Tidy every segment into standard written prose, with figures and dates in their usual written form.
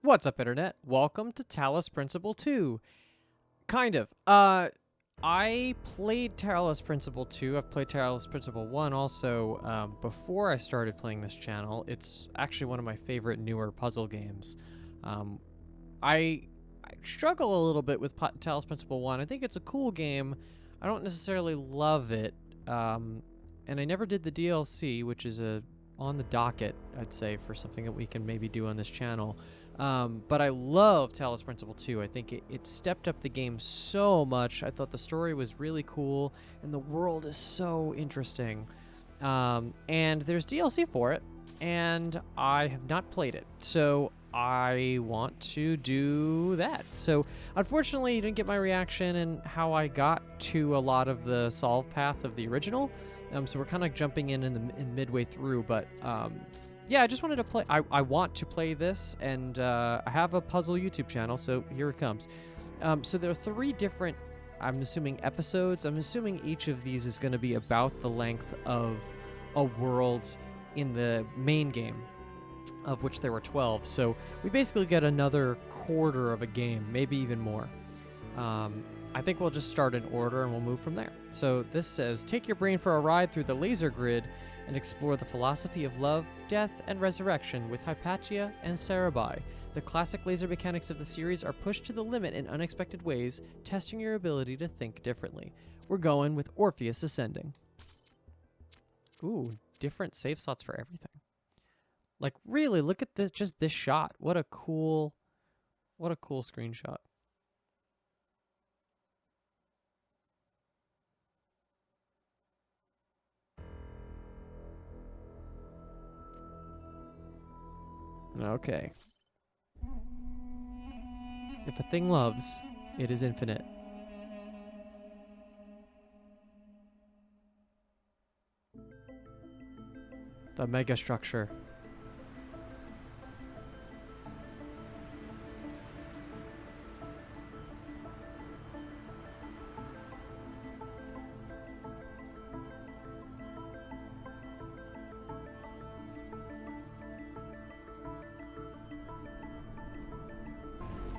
What's up, Internet? Welcome to Talos Principle 2. Kind of. I played Talos Principle 2. I've played Talos Principle 1 also before I started playing this channel. It's actually one of my favorite newer puzzle games. I struggle a little bit with Talos Principle 1. I think it's a cool game. I don't necessarily love it. And I never did the DLC, which is on the docket, I'd say, for something that we can maybe do on this channel. But I love Talos Principle 2. I think it stepped up the game so much. I thought the story was really cool, and the world is so interesting. And there's DLC for it, and I have not played it. So I want to do that. So unfortunately, you didn't get my reaction and how I got to a lot of the solve path of the original. So we're kind of jumping in midway through, but yeah, I just wanted to play. I want to play this, and I have a puzzle YouTube channel, so here it comes. So there are 3 different, I'm assuming, episodes. I'm assuming each of these is going to be about the length of a world in the main game, of which there were 12. So we basically get another quarter of a game, maybe even more. I think we'll just start in order and we'll move from there. So this says, take your brain for a ride through the laser grid and explore the philosophy of love, death, and resurrection with Hypatia and Sarabai. The classic laser mechanics of the series are pushed to the limit in unexpected ways, testing your ability to think differently. We're going with Orpheus Ascending. Ooh, different save slots for everything. Like, really, look at this, just this shot. What a cool screenshot. Okay. If a thing loves, it is infinite. The megastructure.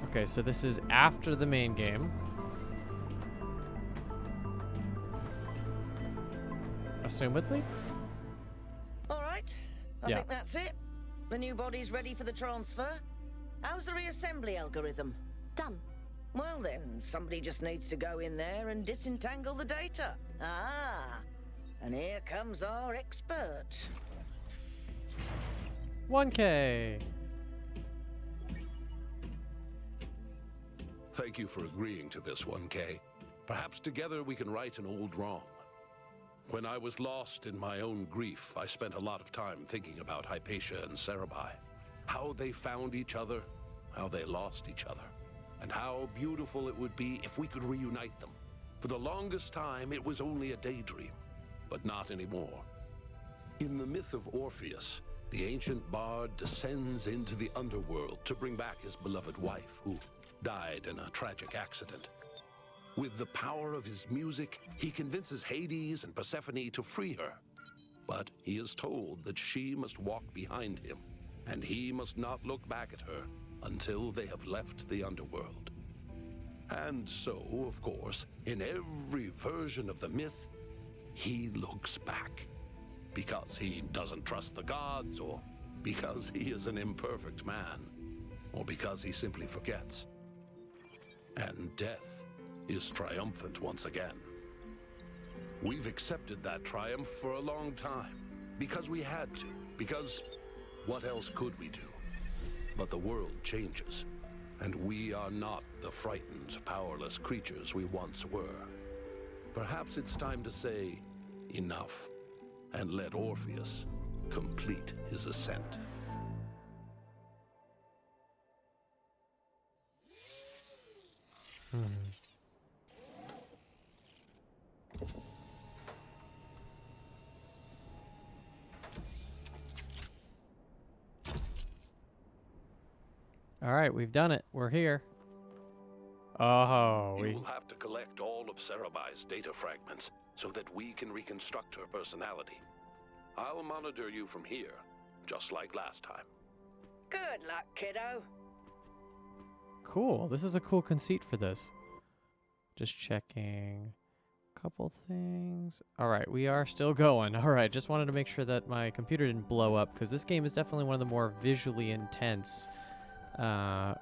Okay, so this is after the main game. Assumedly? All right, I think that's it. The new body's ready for the transfer. How's the reassembly algorithm? Done. Well then, somebody just needs to go in there and disentangle the data. Ah, and here comes our expert. 1K. Thank you for agreeing to this, 1K. Perhaps together we can right an old wrong. When I was lost in my own grief, I spent a lot of time thinking about Hypatia and Sarabai. How they found each other, how they lost each other, and how beautiful it would be if we could reunite them. For the longest time, it was only a daydream, but not anymore. In the myth of Orpheus, the ancient bard descends into the underworld to bring back his beloved wife, who died in a tragic accident. With the power of his music, he convinces Hades and Persephone to free her. But he is told that she must walk behind him, and he must not look back at her until they have left the underworld. And so, of course, in every version of the myth, he looks back. Because he doesn't trust the gods, or because he is an imperfect man, or because he simply forgets. And death is triumphant once again. We've accepted that triumph for a long time, because we had to, because what else could we do? But the world changes, and we are not the frightened, powerless creatures we once were. Perhaps it's time to say enough, and let Orpheus complete his ascent. All right, we've done it. We're here. Oh, You will have to collect all of Sarabai's data fragments so that we can reconstruct her personality. I'll monitor you from here, just like last time. Good luck, kiddo. Cool. This is a cool conceit for this. Just checking a couple things. All right, we are still going. All right, just wanted to make sure that my computer didn't blow up because this game is definitely one of the more visually intense from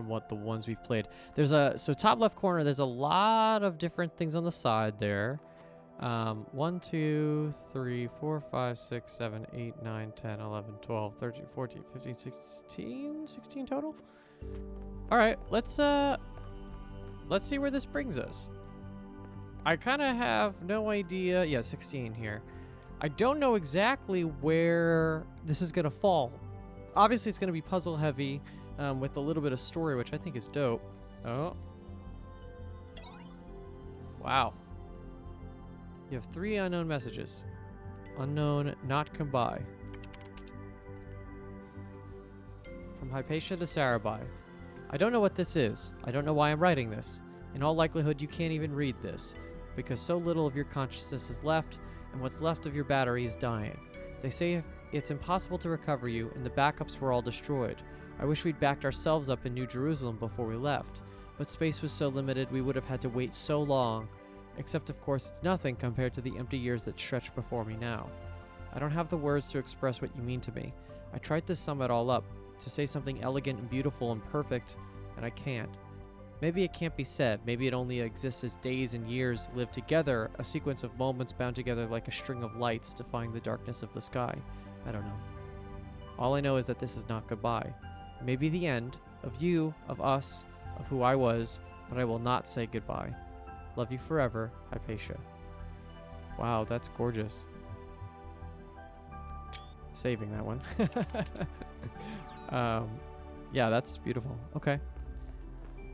what the ones we've played. There's so top left corner, there's a lot of different things on the side there. 1, 2, 3, 4, 5, 6, 7, 8, 9, 10, 11, 12, 13, 14, 15, 16 total. All right, let's see where this brings us. I kind of have no idea. Yeah, 16 here. I don't know exactly where this is going to fall. Obviously, it's going to be puzzle heavy with a little bit of story, which I think is dope. Oh. Wow. You have 3 unknown messages. Unknown, not come by. From Hypatia to Sarabai. I don't know what this is. I don't know why I'm writing this. In all likelihood, you can't even read this, because so little of your consciousness is left, and what's left of your battery is dying. They say it's impossible to recover you, and the backups were all destroyed. I wish we'd backed ourselves up in New Jerusalem before we left, but space was so limited we would have had to wait so long. Except, of course, it's nothing compared to the empty years that stretch before me now. I don't have the words to express what you mean to me. I tried to sum it all up, to say something elegant and beautiful and perfect, and I can't. Maybe it can't be said. Maybe it only exists as days and years live together, a sequence of moments bound together like a string of lights defying the darkness of the sky. I don't know. All I know is that this is not goodbye. It may be the end of you, of us, of who I was, but I will not say goodbye. Love you forever, Hypatia. Wow, that's gorgeous. Saving that one. Yeah, that's beautiful. Okay.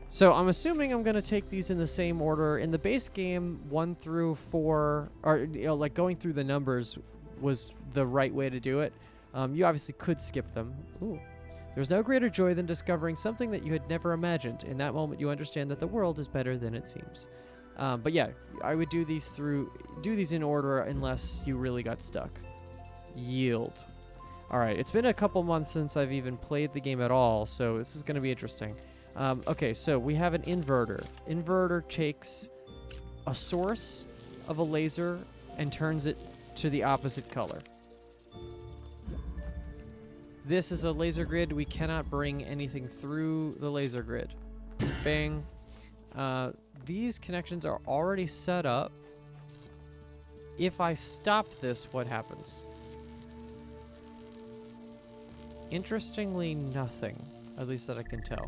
So I'm assuming I'm going to take these in the same order. In the base game, 1 through 4, or like going through the numbers was the right way to do it. You obviously could skip them. Ooh. There's no greater joy than discovering something that you had never imagined. In that moment, you understand that the world is better than it seems. But yeah, I would do these in order unless you really got stuck. Yield. All right, it's been a couple months since I've even played the game at all, so this is going to be interesting. Okay, so we have an inverter. Inverter takes a source of a laser and turns it to the opposite color. This is a laser grid. We cannot bring anything through the laser grid. Bang. These connections are already set up. If I stop this, what happens? Interestingly, nothing. At least that I can tell.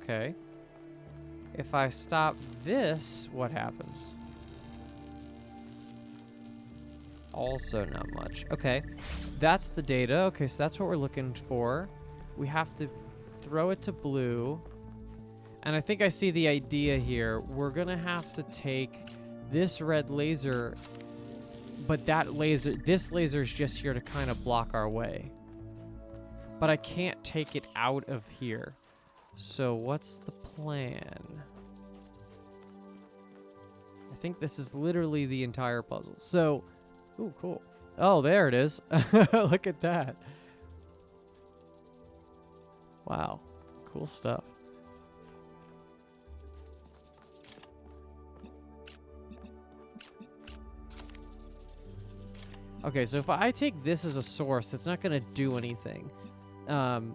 Okay. If I stop this, what happens? Also not much. Okay. That's the data. Okay, so that's what we're looking for. We have to throw it to blue. And I think I see the idea here. We're going to have to take this red laser, but this laser is just here to kind of block our way. But I can't take it out of here. So what's the plan? I think this is literally the entire puzzle. So, ooh, cool. Oh, there it is. Look at that. Wow, cool stuff. Okay, so if I take this as a source, it's not going to do anything. And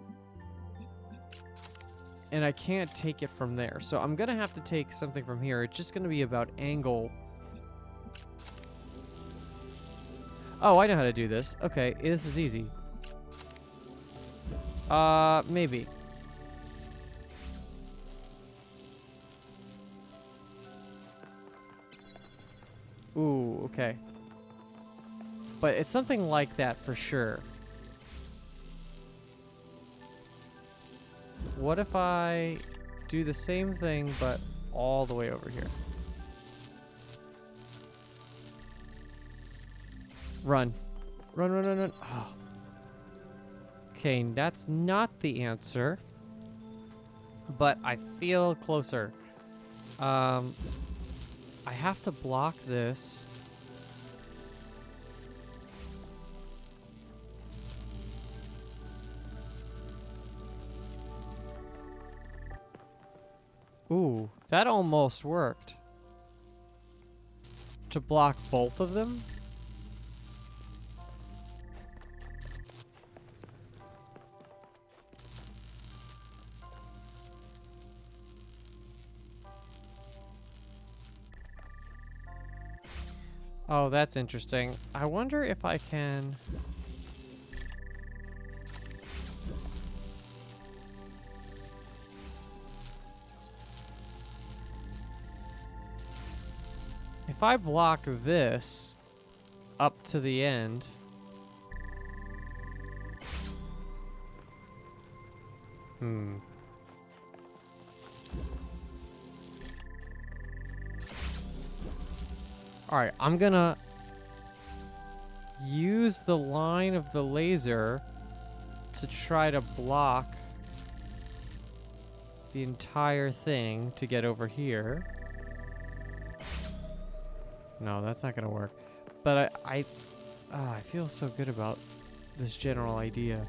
I can't take it from there. So I'm going to have to take something from here. It's just going to be about angle. Oh, I know how to do this. Okay, this is easy. Maybe. Ooh, okay. But it's something like that for sure. What if I do the same thing, but all the way over here? Run. Run, run, run, run. Oh. Okay, that's not the answer. But I feel closer. I have to block this. Ooh, that almost worked. To block both of them? Oh, that's interesting. I wonder if I can... If I block this up to the end... Alright, I'm gonna use the line of the laser to try to block the entire thing to get over here. No, that's not gonna work. But I feel so good about this general idea.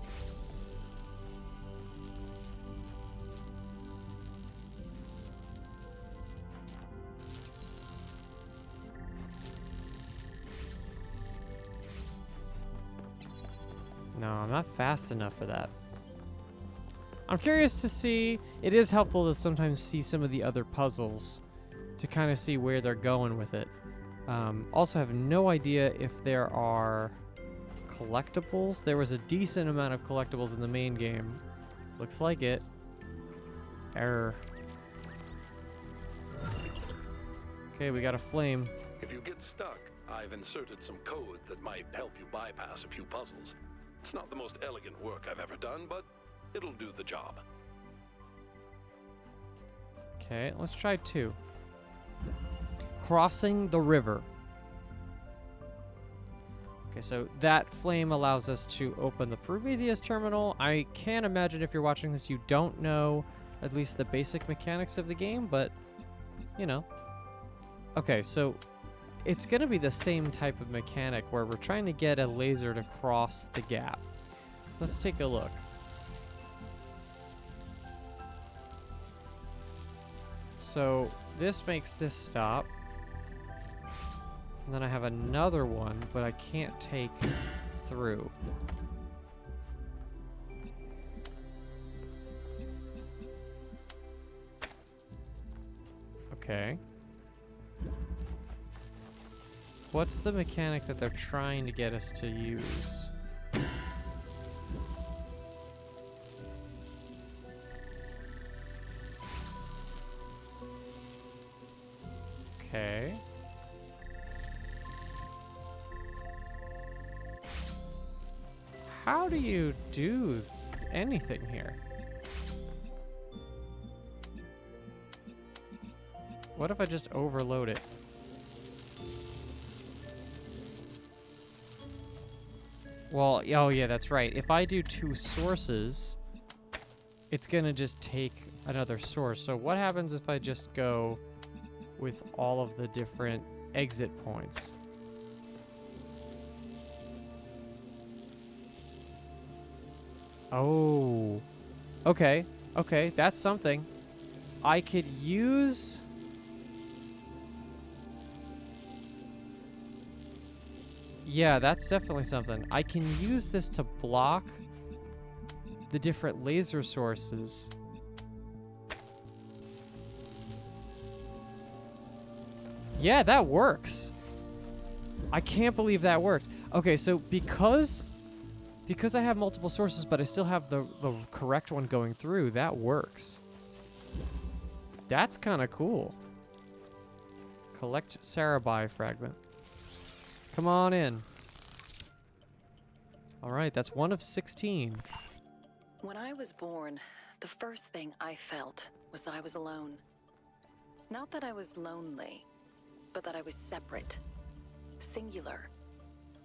No, I'm not fast enough for that. I'm curious to see. It is helpful to sometimes see some of the other puzzles to kind of see where they're going with it. Also have no idea if there are collectibles. There was a decent amount of collectibles in the main game. Looks like it. Error. Okay, we got a flame. If you get stuck, I've inserted some code that might help you bypass a few puzzles. It's not the most elegant work I've ever done, but it'll do the job. Okay, let's try 2. Crossing the river. Okay, so that flame allows us to open the Prometheus terminal. I can't imagine if you're watching this you don't know at least the basic mechanics of the game, but, you know. Okay, so it's going to be the same type of mechanic where we're trying to get a laser to cross the gap. Let's take a look. So this makes this stop. And then I have another one, but I can't take through. Okay. What's the mechanic that they're trying to get us to use? Okay. How do you do anything here? What if I just overload it? Well, oh yeah, that's right. If I do 2 sources, it's gonna just take another source. So what happens if I just go with all of the different exit points? Oh, okay, okay, that's something. I could use... Yeah, that's definitely something. I can use this to block the different laser sources. Yeah, that works. I can't believe that works. Okay, so because I have multiple sources, but I still have the correct one going through, that works. That's kind of cool. Collect Sarabai fragment. Come on in. All right, that's 1 of 16. When I was born, the first thing I felt was that I was alone. Not that I was lonely, but that I was separate, singular.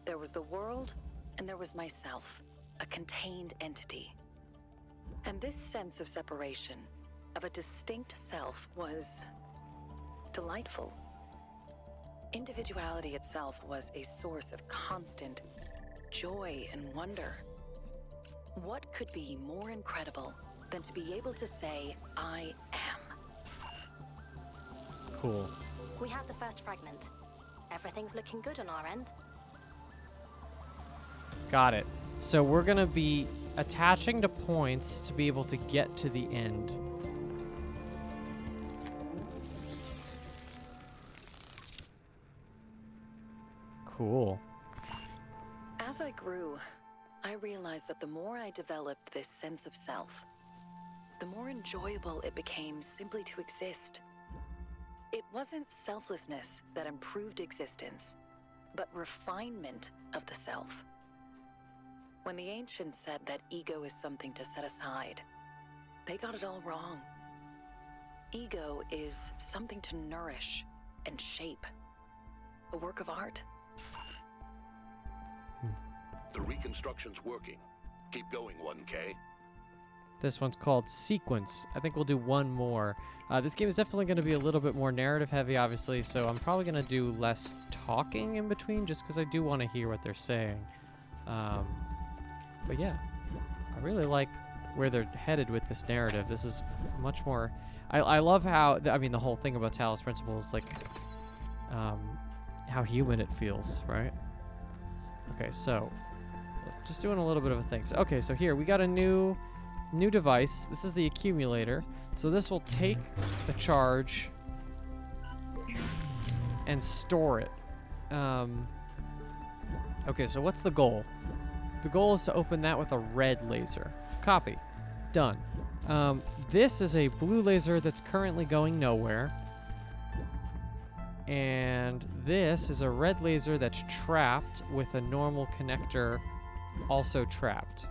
There was the world, and there was myself, a contained entity. And this sense of separation, of a distinct self, was delightful. Individuality itself was a source of constant joy and wonder. What could be more incredible than to be able to say, I am? Cool. We have the first fragment. Everything's looking good on our end. Got it. So we're going to be attaching to points to be able to get to the end. Cool. As I grew, I realized that the more I developed this sense of self, the more enjoyable it became simply to exist. It wasn't selflessness that improved existence, but refinement of the self. When the ancients said that ego is something to set aside, they got it all wrong. Ego is something to nourish and shape, a work of art. The reconstruction's working. Keep going, 1K. This one's called Sequence. I think we'll do one more. This game is definitely going to be a little bit more narrative heavy, obviously, so I'm probably going to do less talking in between just because I do want to hear what they're saying. But yeah, I really like where they're headed with this narrative. This is much more... I love how... I mean, the whole thing about Talos Principle is, like, how human it feels, right? Okay, so... just doing a little bit of a thing. So, okay, so here, we got a new device. This is the accumulator. So this will take the charge and store it. Okay, so what's the goal? The goal is to open that with a red laser. Copy. Done. This is a blue laser that's currently going nowhere. And this is a red laser that's trapped with a normal connector also trapped.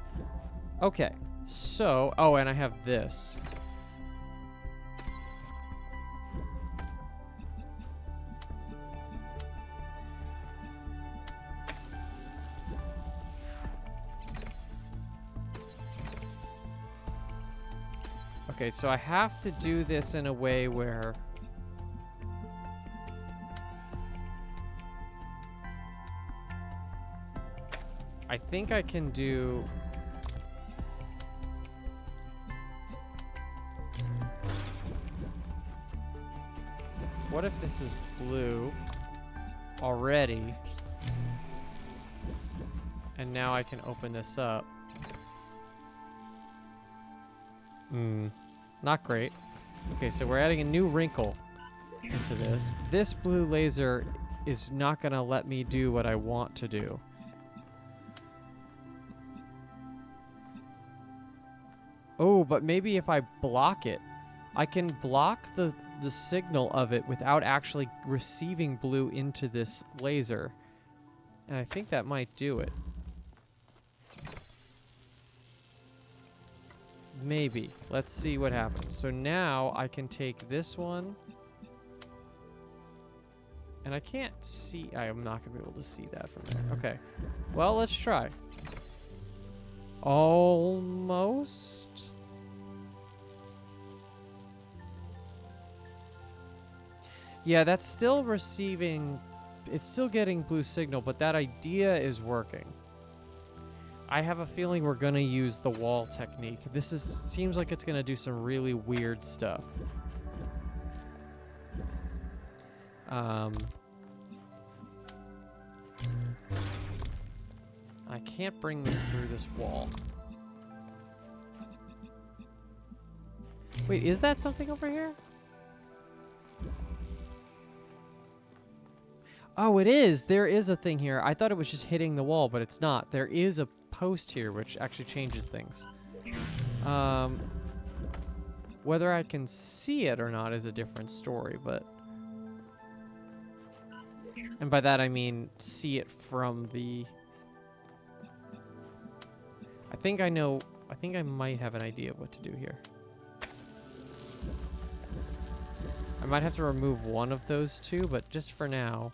Okay, so... oh, and I have this. Okay, so I have to do this in a way where... I think I can do... what if this is blue already? And now I can open this up. Not great. Okay, so we're adding a new wrinkle into this. This blue laser is not gonna let me do what I want to do. Oh, but maybe if I block it, I can block the signal of it without actually receiving blue into this laser. And I think that might do it. Maybe. Let's see what happens. So now I can take this one. And I can't see... I am not going to be able to see that from there. Okay. Well, let's try. Almost. Yeah, that's still receiving... it's still getting blue signal, but that idea is working. I have a feeling we're going to use the wall technique. This seems like it's going to do some really weird stuff. I can't bring this through this wall. Wait, is that something over here? Oh, it is. There is a thing here. I thought it was just hitting the wall, but it's not. There is a post here, which actually changes things. Whether I can see it or not is a different story, but... and by that I mean see it from the... I think I know... I think I might have an idea of what to do here. I might have to remove one of those two, but just for now...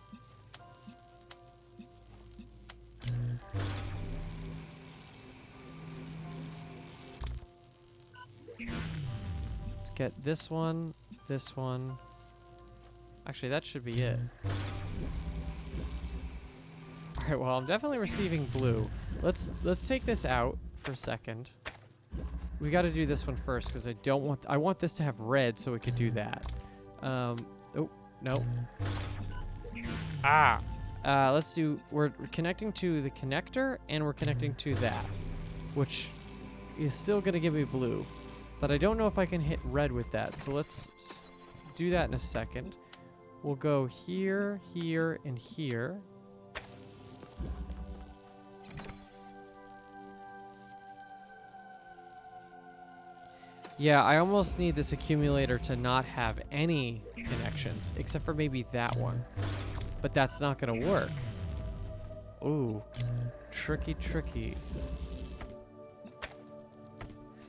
let's get this one, this one. Actually, that should be it. Alright, well, I'm definitely receiving blue. Let's take this out for a second. We got to do this one first because I want this to have red so we could do that. Oh, Nope. Ah. Let's do, we're connecting to the connector, and we're connecting to that, which is still going to give me blue. But I don't know if I can hit red with that, so let's do that in a second. We'll go here, here, and here. Yeah, I almost need this accumulator to not have any connections, except for maybe that one. But that's not going to work. Ooh, tricky, tricky.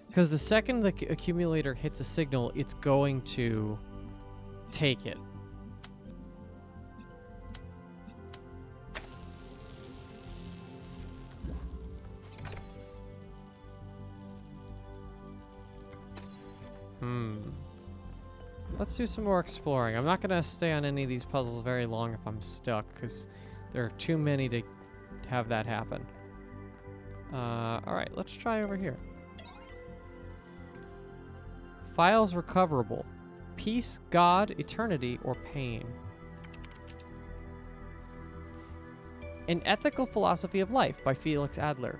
Because the second the accumulator hits a signal, it's going to take it. Let's do some more exploring. I'm not going to stay on any of these puzzles very long if I'm stuck, because there are too many to have that happen. Alright, let's try over here. Files recoverable. Peace, God, eternity, or pain. An Ethical Philosophy of Life by Felix Adler.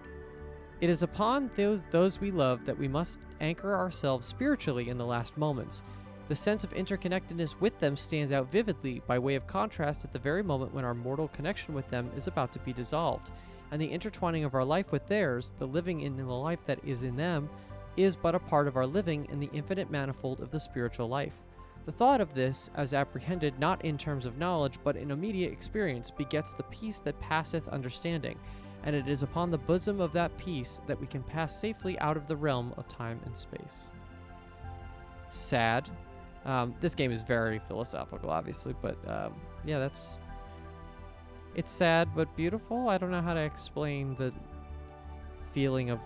It is upon those we love that we must anchor ourselves spiritually in the last moments. The sense of interconnectedness with them stands out vividly by way of contrast at the very moment when our mortal connection with them is about to be dissolved, and the intertwining of our life with theirs, the living in the life that is in them, is but a part of our living in the infinite manifold of the spiritual life. The thought of this, as apprehended not in terms of knowledge, but in immediate experience, begets the peace that passeth understanding, and it is upon the bosom of that peace that we can pass safely out of the realm of time and space. Sad. This game is very philosophical, obviously, but yeah, it's sad but beautiful. I don't know how to explain the feeling of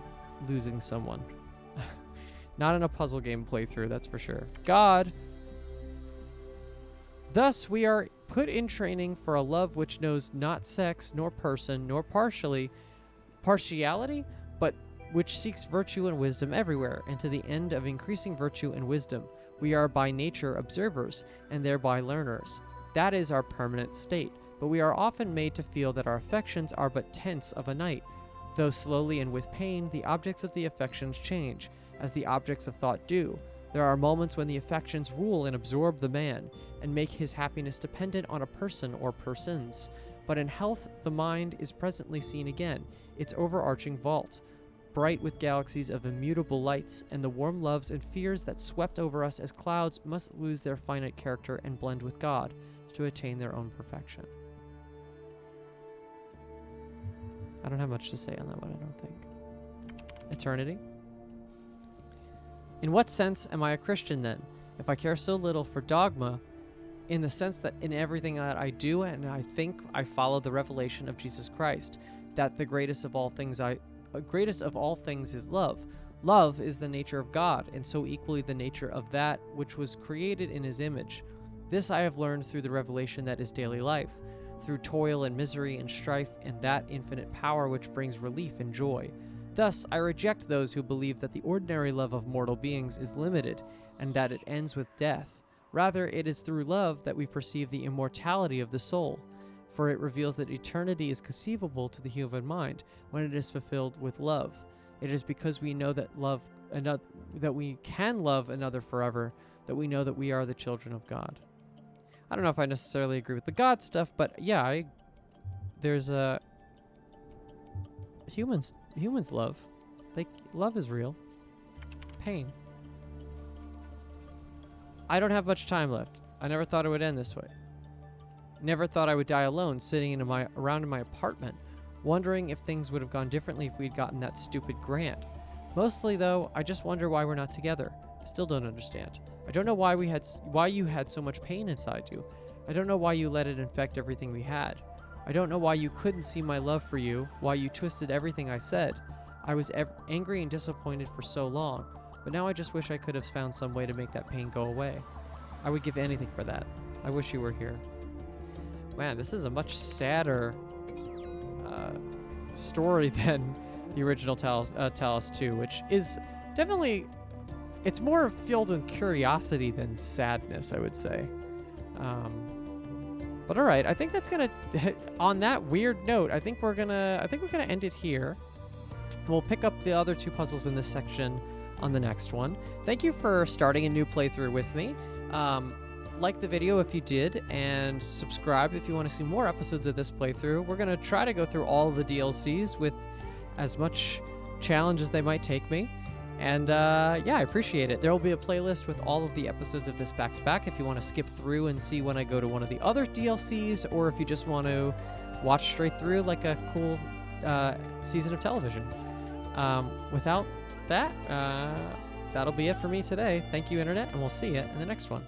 losing someone. Not in a puzzle game playthrough, that's for sure. God. Thus, we are put in training for a love which knows not sex, nor person, nor partiality, but which seeks virtue and wisdom everywhere, and to the end of increasing virtue and wisdom. We are by nature observers, and thereby learners. That is our permanent state, but we are often made to feel that our affections are but tents of a night. Though slowly and with pain, the objects of the affections change, as the objects of thought do. There are moments when the affections rule and absorb the man, and make his happiness dependent on a person or persons. But in health, the mind is presently seen again, its overarching vault, bright with galaxies of immutable lights, and the warm loves and fears that swept over us as clouds must lose their finite character and blend with God to attain their own perfection. I don't have much to say on that one, I don't think. Eternity? In what sense am I a Christian then, if I care so little for dogma, in the sense that in everything that I do and I think I follow the revelation of Jesus Christ, that the greatest of all things is love. Love is the nature of God, and so equally the nature of that which was created in his image. This I have learned through the revelation that is daily life, through toil and misery and strife, and that infinite power which brings relief and joy. Thus, I reject those who believe that the ordinary love of mortal beings is limited, and that it ends with death. Rather, it is through love that we perceive the immortality of the soul, for it reveals that eternity is conceivable to the human mind when it is fulfilled with love. It is because we know that that we can love another forever, that we know that we are the children of God. I don't know if I necessarily agree with the God stuff, but yeah, there's a humans love. Love is real. Pain. I don't have much time left. I never thought it would end this way. Never thought I would die alone, sitting around in my apartment, wondering if things would have gone differently if we'd gotten that stupid grant. Mostly, though, I just wonder why we're not together. I still don't understand. I don't know why you had so much pain inside you. I don't know why you let it infect everything we had. I don't know why you couldn't see my love for you, why you twisted everything I said. I was angry and disappointed for so long, but now I just wish I could have found some way to make that pain go away. I would give anything for that. I wish you were here. Man, this is a much sadder story than the original Talos 2, which is definitely, it's more filled with curiosity than sadness, I would say. But all right, I think that's gonna. On that weird note, I think we're gonna end it here. We'll pick up the other 2 puzzles in this section on the next one. Thank you for starting a new playthrough with me. Like the video if you did, and subscribe if you want to see more episodes of this playthrough. We're going to try to go through all of the DLCs with as much challenge as they might take me. And yeah, I appreciate it. There will be a playlist with all of the episodes of this back-to-back if you want to skip through and see when I go to one of the other DLCs, or if you just want to watch straight through like a cool season of television. Without that, that'll be it for me today. Thank you, Internet, and we'll see you in the next one.